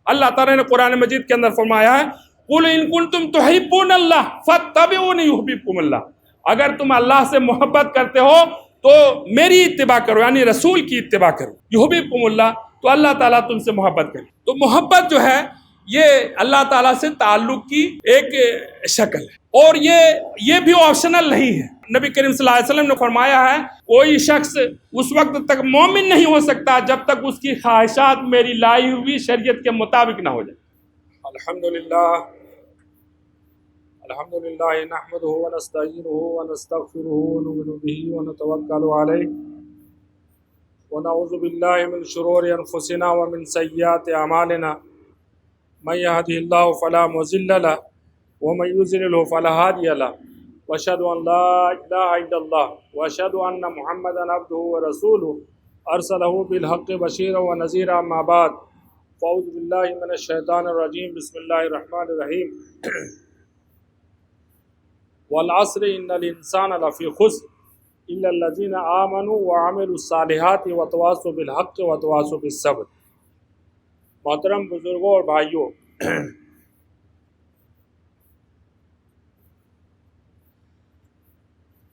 اللہ تعالیٰ نے قرآن مجید کے اندر فرمایا ہے قُلْ إِن كُنْتُمْ تُحِبُّونَ اللَّهَ فَاتَّبِعُونِي يُحْبِبْكُمُ اللَّهُ، اگر تم اللہ سے محبت کرتے ہو تو میری اتباع کرو، یعنی رسول کی اتباع کرو، یحببکم اللہ، تو اللہ تعالیٰ تم سے محبت کرے۔ تو محبت جو ہے یہ اللہ تعالیٰ سے تعلق کی ایک شکل ہے، اور یہ بھی آپشنل نہیں ہے۔ نبی کریم صلی اللہ علیہ وسلم نے فرمایا ہے کوئی شخص اس وقت تک مومن نہیں ہو سکتا جب تک اس کی خواہشات میری لائی ہوئی شریعت کے مطابق نہ ہو جائے۔ الحمدللہ نحمده ونستعینه ونستغفره ونؤمن به ونتوکل علیہ ونعوذ باللہ من شرور انفسنا ومن سیئات اعمالنا من يهده الله فلا مضل له ومن يضلل فلا هادي له واشهد ان لا اله الا الله واشهد ان محمدا عبده ورسوله ارسله بالحق بشيرا ونذيرا اما بعد فاعوذ بالله من الشیطان الرجیم بسم اللہ الرحمن الرحیم والعصر ان الانسان لفی خسر الا الذين آمنوا وعملوا الصالحات وتواصوا بالحق وتواصوا بالصبر۔ محترم بزرگوں اور بھائیوں،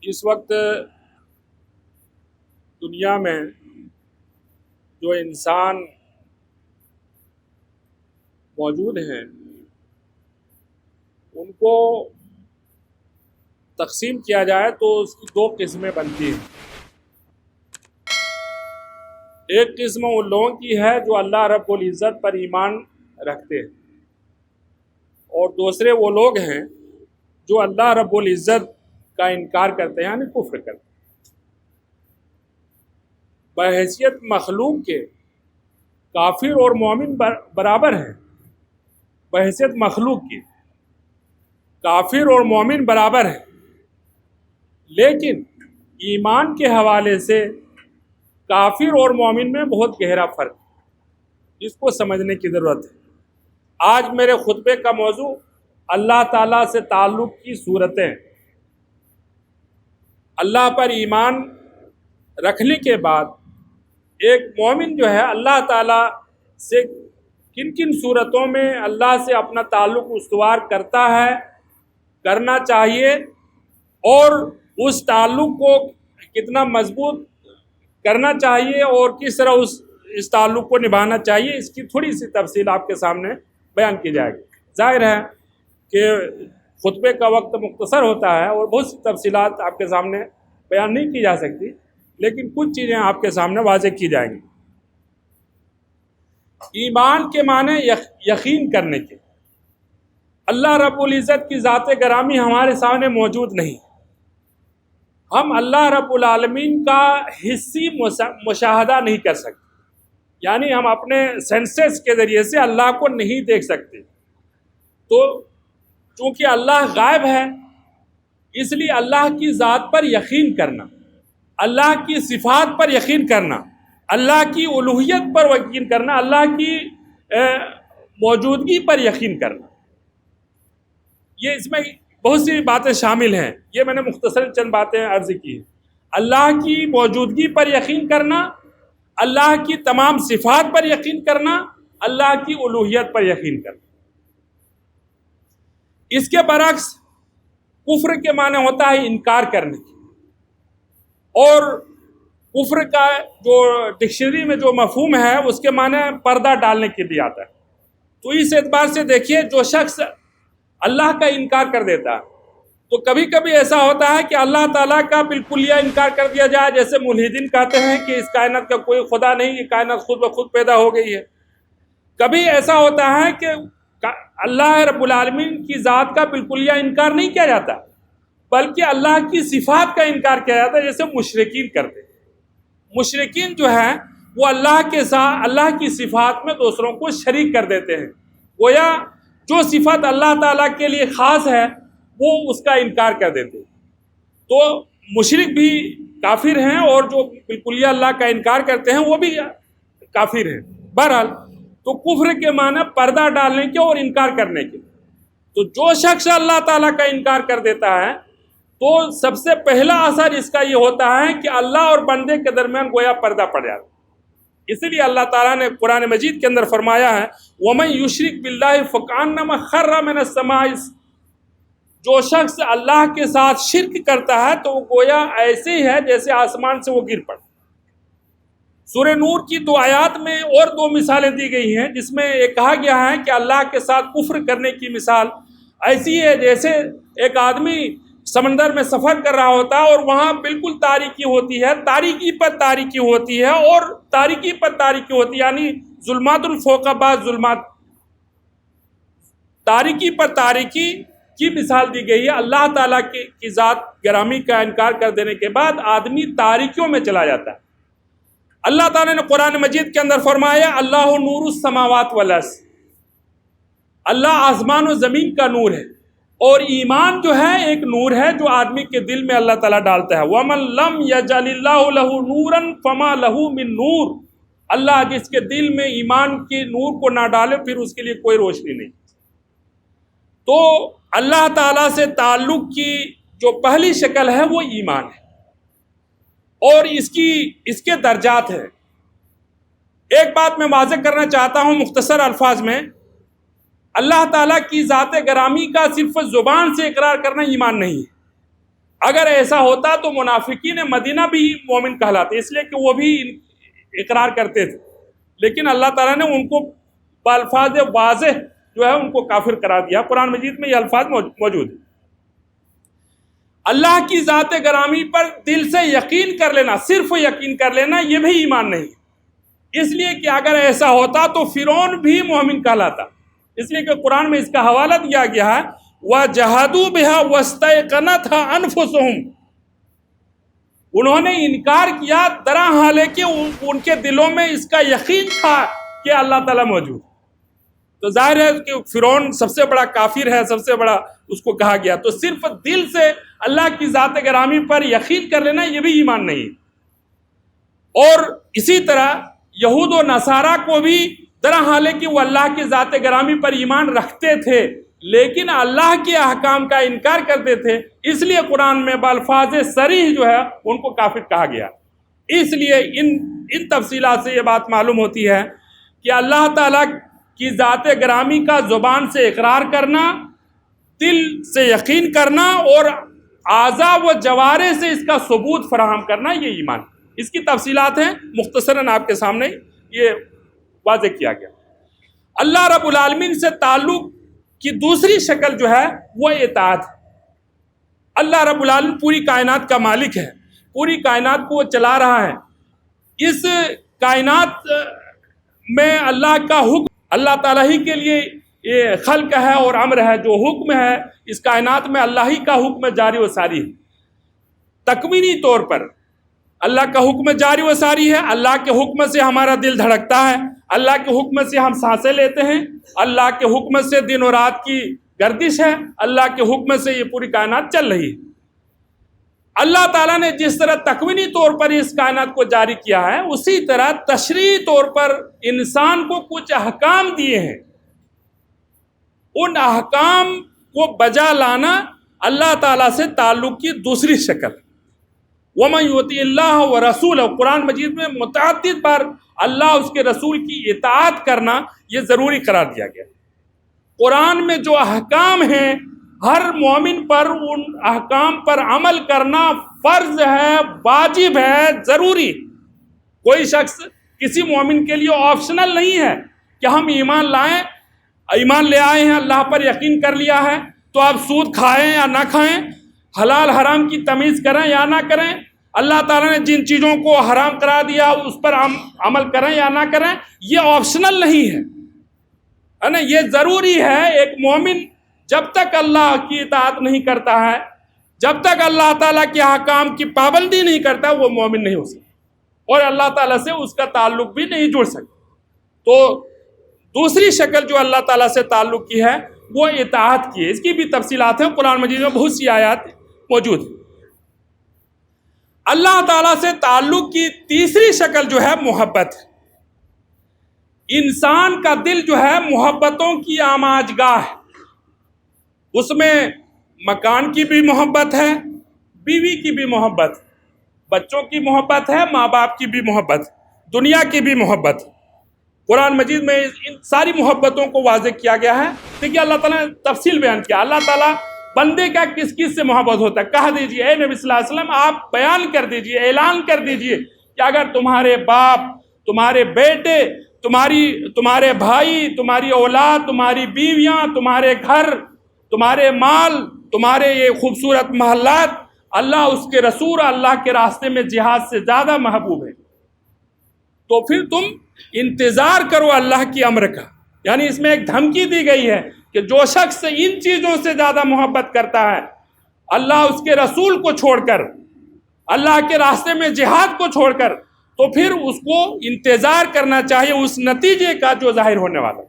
اس وقت دنیا میں جو انسان موجود ہیں ان کو تقسیم کیا جائے تو اس کی دو قسمیں بنتی ہیں۔ ایک قسم ان لوگوں کی ہے جو اللہ رب العزت پر ایمان رکھتے ہیں، اور دوسرے وہ لوگ ہیں جو اللہ رب العزت کا انکار کرتے ہیں، یعنی کفر کرتے ہیں۔ بحیثیت مخلوق کے کافر اور مومن برابر ہیں، بحیثیت مخلوق کی کافر اور مومن برابر ہیں، لیکن ایمان کے حوالے سے کافر اور مومن میں بہت گہرا فرق ہے، جس کو سمجھنے کی ضرورت ہے۔ آج میرے خطبے کا موضوع اللہ تعالیٰ سے تعلق کی صورتیں۔ اللہ پر ایمان رکھنے کے بعد ایک مومن جو ہے اللہ تعالیٰ سے کن کن صورتوں میں اللہ سے اپنا تعلق استوار کرتا ہے، کرنا چاہیے، اور اس تعلق کو کتنا مضبوط کرنا چاہیے اور کس طرح اس تعلق کو نبھانا چاہیے، اس کی تھوڑی سی تفصیل آپ کے سامنے بیان کی جائے گی۔ ظاہر ہے کہ خطبے کا وقت مختصر ہوتا ہے اور بہت سی تفصیلات آپ کے سامنے بیان نہیں کی جا سکتی، لیکن کچھ چیزیں آپ کے سامنے واضح کی جائیں گی۔ ایمان کے معنی یقین کرنے کے۔ اللہ رب العزت کی ذات گرامی ہمارے سامنے موجود نہیں، ہم اللہ رب العالمین کا حسی مشاہدہ نہیں کر سکتے، یعنی ہم اپنے سینسز کے ذریعے سے اللہ کو نہیں دیکھ سکتے۔ تو چونکہ اللہ غائب ہے، اس لیے اللہ کی ذات پر یقین کرنا، اللہ کی صفات پر یقین کرنا، اللہ کی الوہیت پر یقین کرنا، اللہ کی موجودگی پر یقین کرنا، یہ اس میں بہت سی باتیں شامل ہیں۔ یہ میں نے مختصر چند باتیں عرض کی ہیں۔ اللہ کی موجودگی پر یقین کرنا، اللہ کی تمام صفات پر یقین کرنا، اللہ کی الوہیت پر یقین کرنا۔ اس کے برعکس کفر کے معنی ہوتا ہے انکار کرنے کی، اور کفر کا جو ڈکشنری میں جو مفہوم ہے اس کے معنی پردہ ڈالنے کے لیے آتا ہے۔ تو اس اعتبار سے دیکھیے، جو شخص اللہ کا انکار کر دیتا ہے، تو کبھی کبھی ایسا ہوتا ہے کہ اللہ تعالیٰ کا بالکلیہ انکار کر دیا جائے، جیسے ملحدین کہتے ہیں کہ اس کائنات کا کوئی خدا نہیں، یہ کائنات خود بخود پیدا ہو گئی ہے۔ کبھی ایسا ہوتا ہے کہ اللہ رب العالمین کی ذات کا بالکلیہ انکار نہیں کیا جاتا، بلکہ اللہ کی صفات کا انکار کیا جاتا ہے، جیسے مشرکین کرتے ہیں۔ مشرکین جو ہیں وہ اللہ کے ساتھ اللہ کی صفات میں دوسروں کو شریک کر دیتے ہیں، گویا جو صفت اللہ تعالیٰ کے لیے خاص ہے وہ اس کا انکار کر دیتے ہیں۔ تو مشرک بھی کافر ہیں، اور جو بالکلیہ اللہ کا انکار کرتے ہیں وہ بھی کافر ہیں۔ بہرحال تو کفر کے معنی پردہ ڈالنے کے اور انکار کرنے کے۔ تو جو شخص اللہ تعالیٰ کا انکار کر دیتا ہے تو سب سے پہلا اثر اس کا یہ ہوتا ہے کہ اللہ اور بندے کے درمیان گویا پردہ پڑ جاتا ہے، اس لیے اللہ تعالیٰ نے قرآن مجید کے اندر فرمایا ہے وَمَن يُشْرِكْ بِاللَّهِ فَكَأَنَّمَا خَرَّ مِنَ السَّمَاءِ، جو شخص اللہ کے ساتھ شرک کرتا ہے تو وہ گویا ایسے ہی ہے جیسے آسمان سے وہ گر پڑا۔ سورہ نور کی 2 آیات میں اور 2 مثالیں دی گئی ہیں، جس میں یہ کہا گیا ہے کہ اللہ کے ساتھ کفر کرنے کی مثال ایسی ہے جیسے ایک آدمی سمندر میں سفر کر رہا ہوتا ہے اور وہاں بالکل تاریکی ہوتی ہے، تاریکی پر تاریکی ہوتی ہے اور تاریکی پر تاریکی ہوتی ہے، یعنی ظلمات فوق بعض ظلمات، تاریکی پر تاریکی کی مثال دی گئی ہے۔ اللہ تعالیٰ کی ذات گرامی کا انکار کر دینے کے بعد آدمی تاریکیوں میں چلا جاتا ہے۔ اللہ تعالیٰ نے قرآن مجید کے اندر فرمایا اللہ نور السماوات والارض، اللہ آسمان و زمین کا نور ہے، اور ایمان جو ہے ایک نور ہے جو آدمی کے دل میں اللہ تعالیٰ ڈالتا ہے۔ وَمَن لَّمْ يَجْعَلِ اللَّهُ لَهُ نُورًا فَمَا لَهُ مِن نور، اللہ جس کے دل میں ایمان کے نور کو نہ ڈالے پھر اس کے لیے کوئی روشنی نہیں۔ تو اللہ تعالیٰ سے تعلق کی جو پہلی شکل ہے وہ ایمان ہے، اور اس کے درجات ہیں۔ ایک بات میں واضح کرنا چاہتا ہوں مختصر الفاظ میں، اللہ تعالیٰ کی ذات گرامی کا صرف زبان سے اقرار کرنا ایمان نہیں ہے۔ اگر ایسا ہوتا تو منافقین مدینہ بھی مومن کہلاتے، اس لیے کہ وہ بھی اقرار کرتے تھے، لیکن اللہ تعالیٰ نے ان کو بالفاظ واضح جو ہے ان کو کافر قرار دیا۔ قرآن مجید میں یہ الفاظ موجود ہیں۔ اللہ کی ذات گرامی پر دل سے یقین کر لینا، صرف یقین کر لینا، یہ بھی ایمان نہیں، اس لیے کہ اگر ایسا ہوتا تو فرعون بھی مومن کہلاتا، اس لیے کہ قرآن میں اس کا حوالہ دیا گیا ہے وَجَحَدُوا بِهَا وَاسْتَيْقَنَتْهَا أَنفُسُهُمْ، انہوں نے انکار کیا درا حالانکہ ان کے دلوں میں اس کا یقین تھا کہ اللہ تعالیٰ موجود۔ تو ظاہر ہے کہ فرعون سب سے بڑا کافر ہے، سب سے بڑا اس کو کہا گیا۔ تو صرف دل سے اللہ کی ذات گرامی پر یقین کر لینا یہ بھی ایمان نہیں۔ اور اسی طرح یہود و نصارہ کو بھی درا حالانکہ وہ اللہ کی ذات گرامی پر ایمان رکھتے تھے لیکن اللہ کے احکام کا انکار کرتے تھے، اس لیے قرآن میں بالفاظ صریح جو ہے ان کو کافر کہا گیا۔ اس لیے ان تفصیلات سے یہ بات معلوم ہوتی ہے کہ اللہ تعالیٰ کی ذات گرامی کا زبان سے اقرار کرنا، دل سے یقین کرنا اور اعضاء و جوارح سے اس کا ثبوت فراہم کرنا، یہ ایمان۔ اس کی تفصیلات ہیں، مختصراً آپ کے سامنے یہ واضح کیا گیا۔ اللہ رب العالمین سے تعلق کی دوسری شکل جو ہے وہ اطاعت ہے۔ اللہ رب العالمین پوری کائنات کا مالک ہے، پوری کائنات کو وہ چلا رہا ہے۔ اس کائنات میں اللہ کا حکم اللہ تعالیٰ ہی کے لیے یہ خلق ہے اور امر ہے، جو حکم ہے اس کائنات میں اللہ ہی کا حکم جاری و ساری ہے۔ تکوینی طور پر اللہ کا حکم جاری و ساری ہے، اللہ کے حکم سے ہمارا دل دھڑکتا ہے، اللہ کے حکم سے ہم سانسیں لیتے ہیں، اللہ کے حکم سے دن و رات کی گردش ہے، اللہ کے حکم سے یہ پوری کائنات چل رہی ہے۔ اللہ تعالیٰ نے جس طرح تکوینی طور پر اس کائنات کو جاری کیا ہے، اسی طرح تشریعی طور پر انسان کو کچھ احکام دیے ہیں۔ ان احکام کو بجا لانا اللہ تعالیٰ سے تعلق کی دوسری شکل۔ وَمَن يُطِعِ اللَّهَ وَرَسُولَهُ، قرآن مجید میں متعدد بار اللہ اس کے رسول کی اطاعت کرنا یہ ضروری قرار دیا گیا۔ قرآن میں جو احکام ہیں ہر مومن پر ان احکام پر عمل کرنا فرض ہے، واجب ہے، ضروری۔ کوئی شخص کسی مومن کے لیے آپشنل نہیں ہے کہ ہم ایمان لے آئے ہیں، اللہ پر یقین کر لیا ہے تو آپ سود کھائیں یا نہ کھائیں، حلال حرام کی تمیز کریں یا نہ کریں، اللہ تعالیٰ نے جن چیزوں کو حرام قرار دیا اس پر عمل کریں یا نہ کریں، یہ آپشنل نہیں ہے نا، یہ ضروری ہے۔ ایک مومن جب تک اللہ کی اطاعت نہیں کرتا ہے، جب تک اللہ تعالیٰ کے احکام کی پابندی نہیں کرتا، وہ مومن نہیں ہو سکتا اور اللہ تعالیٰ سے اس کا تعلق بھی نہیں جڑ سکتا۔ تو دوسری شکل جو اللہ تعالیٰ سے تعلق کی ہے وہ اطاعت کی ہے۔ اس کی بھی تفصیلات ہیں، قرآن مجید میں بہت سی آیات موجود ہیں۔ اللہ تعالیٰ سے تعلق کی تیسری شکل جو ہے محبت ہے۔ انسان کا دل جو ہے محبتوں کی آماجگاہ ہے، اس میں مکان کی بھی محبت ہے، بیوی کی بھی محبت، بچوں کی محبت ہے، ماں باپ کی بھی محبت، دنیا کی بھی محبت. قرآن مجید میں ان ساری محبتوں کو واضح کیا گیا ہے. دیکھیے اللہ تعالیٰ نے تفصیل بیان کیا. اللہ تعالیٰ بندے کا کس کس سے محبت ہوتا ہے کہہ دیجئے اے نبی صلی اللہ علیہ وسلم آپ بیان کر دیجئے, اعلان کر دیجئے کہ اگر تمہارے باپ, تمہارے بیٹے, تمہارے بھائی, تمہاری اولاد, تمہاری بیویاں, تمہارے گھر, تمہارے مال, تمہارے یہ خوبصورت محلات اللہ, اس کے رسول, اللہ کے راستے میں جہاد سے زیادہ محبوب ہے, تو پھر تم انتظار کرو اللہ کی امر کا. یعنی اس میں ایک دھمکی دی گئی ہے کہ جو شخص ان چیزوں سے زیادہ محبت کرتا ہے, اللہ اس کے رسول کو چھوڑ کر, اللہ کے راستے میں جہاد کو چھوڑ کر, تو پھر اس کو انتظار کرنا چاہیے اس نتیجے کا جو ظاہر ہونے والا.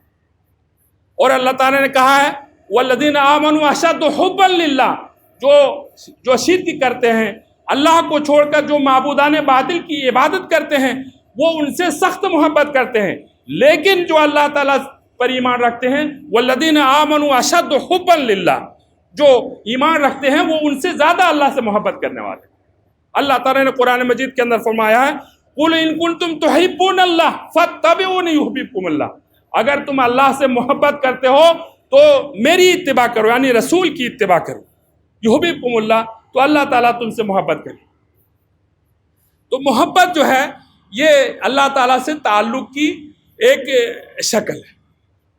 اور اللہ تعالیٰ نے کہا ہے والذین آمنوا اشد حبا للہ, جو شرک کرتے ہیں, اللہ کو چھوڑ کر جو معبودان باطل کی عبادت کرتے ہیں, وہ ان سے سخت محبت کرتے ہیں. لیکن جو اللہ تعالیٰ پر ایمان رکھتے ہیں والذین آمنوا اشد حبا للہ, جو ایمان رکھتے ہیں وہ ان سے زیادہ اللہ سے محبت کرنے والے. اللہ تعالیٰ نے قرآن مجید کے اندر فرمایا ہے قل ان کنتم تحبون اللہ فاتبعونی یحببکم اللہ, اگر تم اللہ سے محبت کرتے ہو تو میری اتباع کرو, یعنی رسول کی اتباع کرو. یحببکم اللہ, تو اللہ تعالیٰ تم سے محبت کرے. تو محبت جو ہے یہ اللہ تعالیٰ سے تعلق کی ایک شکل ہے,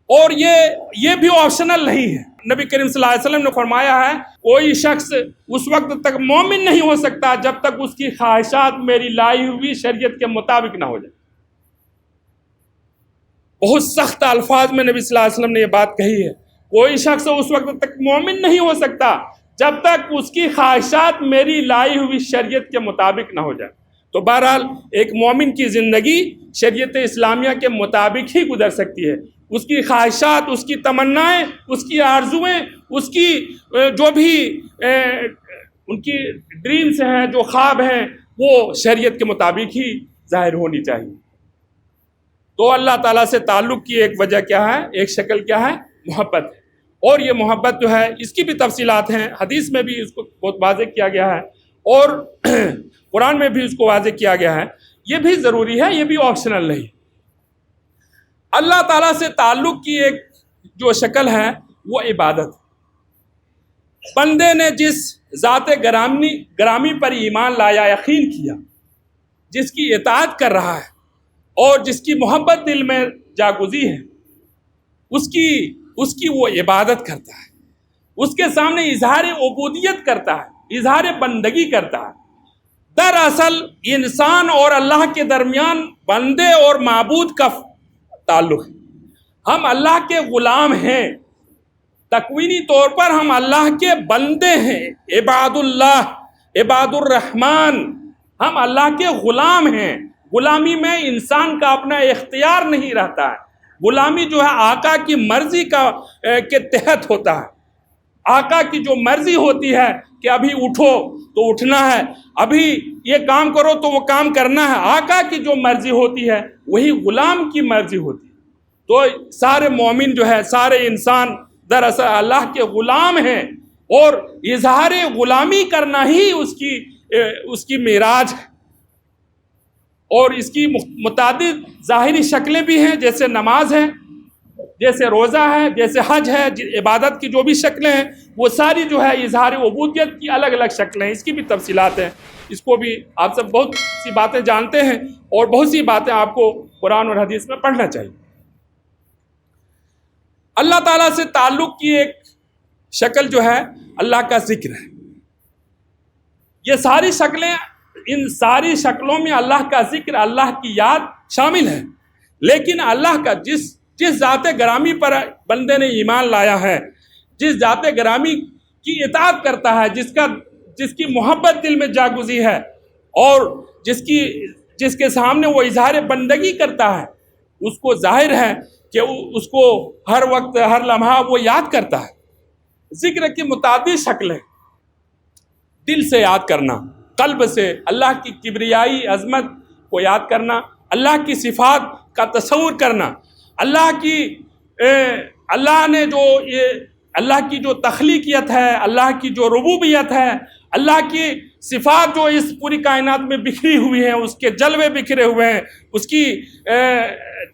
اور یہ بھی آپشنل نہیں ہے. نبی کریم صلی اللہ علیہ وسلم نے فرمایا ہے کوئی شخص اس وقت تک مومن نہیں ہو سکتا جب تک اس کی خواہشات میری لائی ہوئی شریعت کے مطابق نہ ہو جائے. بہت سخت الفاظ میں نبی صلی اللہ علیہ وسلم نے یہ بات کہی ہے, کوئی شخص اس وقت تک مومن نہیں ہو سکتا جب تک اس کی خواہشات میری لائی ہوئی شریعت کے مطابق نہ ہو جائے. تو بہرحال ایک مومن کی زندگی شریعت اسلامیہ کے مطابق ہی گزر سکتی ہے. اس کی خواہشات, اس کی تمنائیں, اس کی آرزویں, اس کی جو بھی ان کی ڈریمز ہیں, جو خواب ہیں, وہ شریعت کے مطابق ہی ظاہر ہونی چاہیے. تو اللہ تعالیٰ سے تعلق کی ایک وجہ کیا ہے, ایک شکل کیا ہے, محبت ہے. اور یہ محبت جو ہے اس کی بھی تفصیلات ہیں, حدیث میں بھی اس کو بہت واضح کیا گیا ہے اور قرآن میں بھی اس کو واضح کیا گیا ہے. یہ بھی ضروری ہے, یہ بھی آپشنل نہیں. اللہ تعالیٰ سے تعلق کی ایک جو شکل ہے وہ عبادت. بندے نے جس ذات گرامی پر ایمان لایا, یقین کیا, جس کی اطاعت کر رہا ہے اور جس کی محبت دل میں جاگزی ہے, اس کی وہ عبادت کرتا ہے, اس کے سامنے اظہار عبودیت کرتا ہے, اظہار بندگی کرتا ہے. دراصل انسان اور اللہ کے درمیان بندے اور معبود کا تعلق ہے. ہم اللہ کے غلام ہیں, تکوینی طور پر ہم اللہ کے بندے ہیں, عباد اللہ, عباد الرحمن, ہم اللہ کے غلام ہیں. غلامی میں انسان کا اپنا اختیار نہیں رہتا ہے. غلامی جو ہے آقا کی مرضی کے تحت ہوتا ہے. آقا کی جو مرضی ہوتی ہے کہ ابھی اٹھو تو اٹھنا ہے, ابھی یہ کام کرو تو وہ کام کرنا ہے, آقا کی جو مرضی ہوتی ہے وہی غلام کی مرضی ہوتی ہے. تو سارے مومن جو ہے, سارے انسان دراصل اللہ کے غلام ہیں, اور اظہار غلامی کرنا ہی اس کی معراج ہے. اور اس کی متعدد ظاہری شکلیں بھی ہیں, جیسے نماز ہے, جیسے روزہ ہے, جیسے حج ہے. عبادت کی جو بھی شکلیں ہیں وہ ساری جو ہے اظہار عبودیت کی الگ الگ شکلیں ہیں. اس کی بھی تفصیلات ہیں, اس کو بھی آپ سب بہت سی باتیں جانتے ہیں, اور بہت سی باتیں آپ کو قرآن اور حدیث میں پڑھنا چاہیے. اللہ تعالیٰ سے تعلق کی ایک شکل جو ہے اللہ کا ذکر ہے. یہ ساری شکلیں, ان ساری شکلوں میں اللہ کا ذکر, اللہ کی یاد شامل ہے. لیکن اللہ کا جس ذات گرامی پر بندے نے ایمان لایا ہے, جس ذات گرامی کی اطاعت کرتا ہے, جس کی محبت دل میں جاگزی ہے, اور جس کے سامنے وہ اظہار بندگی کرتا ہے, اس کو ظاہر ہے کہ اس کو ہر وقت ہر لمحہ وہ یاد کرتا ہے. ذکر کی متعدد شکلیں, دل سے یاد کرنا, قلب سے اللہ کی کبریائی عظمت کو یاد کرنا, اللہ کی صفات کا تصور کرنا, اللہ نے اللہ کی جو تخلیقیت ہے, اللہ کی جو ربوبیت ہے, اللہ کی صفات جو اس پوری کائنات میں بکھری ہوئی ہیں، اس کے جلوے بکھرے ہوئے ہیں، اس کی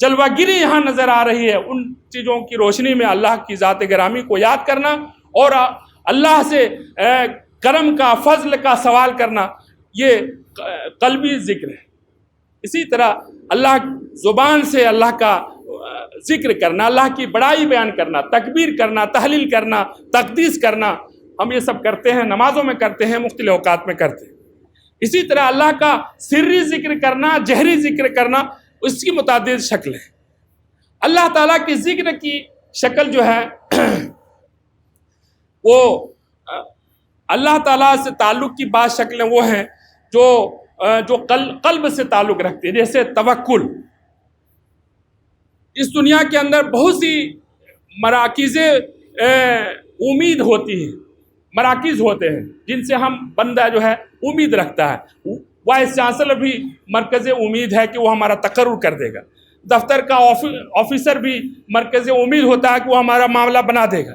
جلوہ گری یہاں نظر آ رہی ہے، ان چیزوں کی روشنی میں اللہ کی ذات گرامی کو یاد کرنا اور اللہ سے کرم کا، فضل کا سوال کرنا، یہ قلبی ذکر ہے۔ اسی طرح اللہ زبان سے اللہ کا ذکر کرنا، اللہ کی بڑائی بیان کرنا، تکبیر کرنا، تحلیل کرنا، تقدیس کرنا، ہم یہ سب کرتے ہیں، نمازوں میں کرتے ہیں، مختلف اوقات میں کرتے ہیں۔ اسی طرح اللہ کا سری ذکر کرنا، جہری ذکر کرنا، اس کی متعدد شکلیں ہیں۔ اللہ تعالیٰ کی ذکر کی شکل جو ہے وہ اللہ تعالیٰ سے تعلق کی بعض شکلیں وہ ہیں جو قلب سے تعلق رکھتی ہیں، جیسے توکل۔ اس دنیا کے اندر بہت سی مراکز امید ہوتی ہیں، مراکز ہوتے ہیں جن سے ہم بندہ جو ہے امید رکھتا ہے۔ وائس چانسلر بھی مرکز امید ہے کہ وہ ہمارا تقرر کر دے گا، دفتر کا آفیسر بھی مرکز امید ہوتا ہے کہ وہ ہمارا معاملہ بنا دے گا،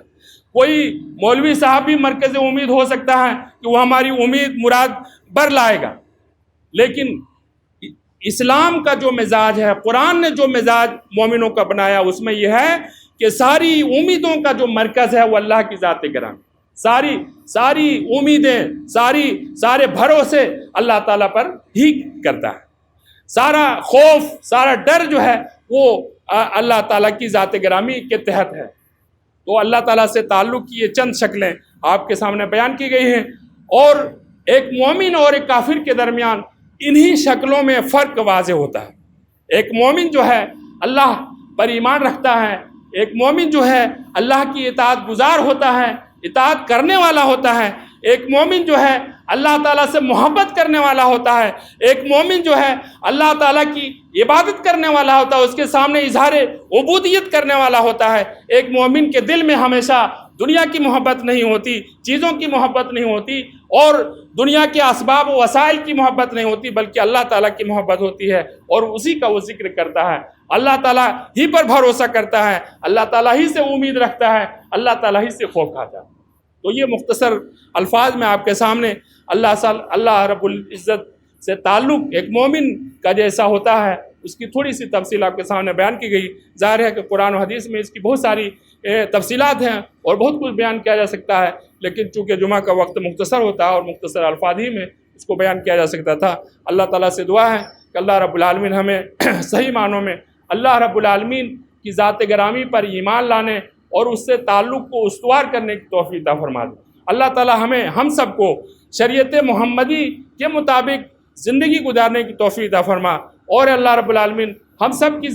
کوئی مولوی صاحب بھی مرکز امید ہو سکتا ہے کہ وہ ہماری امید مراد بر لائے گا۔ لیکن اسلام کا جو مزاج ہے، قرآن نے جو مزاج مومنوں کا بنایا، اس میں یہ ہے کہ ساری امیدوں کا جو مرکز ہے وہ اللہ کی ذات گرامی، ساری امیدیں، سارے بھروسے اللہ تعالیٰ پر ہی کرتا ہے۔ سارا خوف، سارا ڈر جو ہے وہ اللہ تعالیٰ کی ذات گرامی کے تحت ہے۔ تو اللہ تعالیٰ سے تعلق کی یہ چند شکلیں آپ کے سامنے بیان کی گئی ہیں، اور ایک مومن اور ایک کافر کے درمیان انہی شکلوں میں فرق واضح ہوتا ہے۔ ایک مومن جو ہے اللہ پر ایمان رکھتا ہے، ایک مومن جو ہے اللہ کی اطاعت گزار ہوتا ہے، اطاعت کرنے والا ہوتا ہے، ایک مومن جو ہے اللہ تعالیٰ سے محبت کرنے والا ہوتا ہے، ایک مومن جو ہے اللہ تعالیٰ کی عبادت کرنے والا ہوتا ہے، اس کے سامنے اظہار عبودیت کرنے والا ہوتا ہے۔ ایک مومن کے دل میں ہمیشہ دنیا کی محبت نہیں ہوتی، چیزوں کی محبت نہیں ہوتی، اور دنیا کے اسباب و وسائل کی محبت نہیں ہوتی، بلکہ اللہ تعالیٰ کی محبت ہوتی ہے، اور اسی کا وہ ذکر کرتا ہے، اللہ تعالیٰ ہی پر بھروسہ کرتا ہے، اللہ تعالیٰ ہی سے امید رکھتا ہے، اللہ تعالیٰ ہی سے خوف کھاتا ہے۔ تو یہ مختصر الفاظ میں آپ کے سامنے اللہ رب العزت سے تعلق ایک مومن کا جیسا ہوتا ہے اس کی تھوڑی سی تفصیل آپ کے سامنے بیان کی گئی۔ ظاہر ہے کہ قرآن و حدیث میں اس کی بہت ساری تفصیلات ہیں اور بہت کچھ بیان کیا جا سکتا ہے، لیکن چونکہ جمعہ کا وقت مختصر ہوتا ہے اور مختصر الفاظ ہی میں اس کو بیان کیا جا سکتا تھا۔ اللہ تعالیٰ سے دعا ہے کہ اللہ رب العالمین ہمیں صحیح معنوں میں اللہ رب العالمین کی ذات گرامی پر ایمان لانے اور اس سے تعلق کو استوار کرنے کی توفیق عطا فرما دے۔ اللہ تعالیٰ ہم سب کو شریعت محمدی کے مطابق زندگی گزارنے کی توفیق عطا فرما، اور اللہ رب العالمین ہم سب کی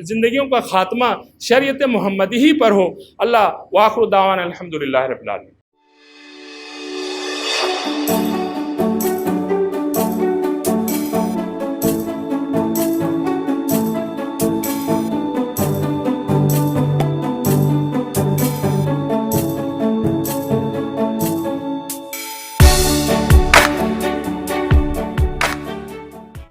زندگیوں کا خاتمہ شریعت محمدی ہی پر ہو۔ اللہ وآخر دعوانا الحمدللہ رب العالمین۔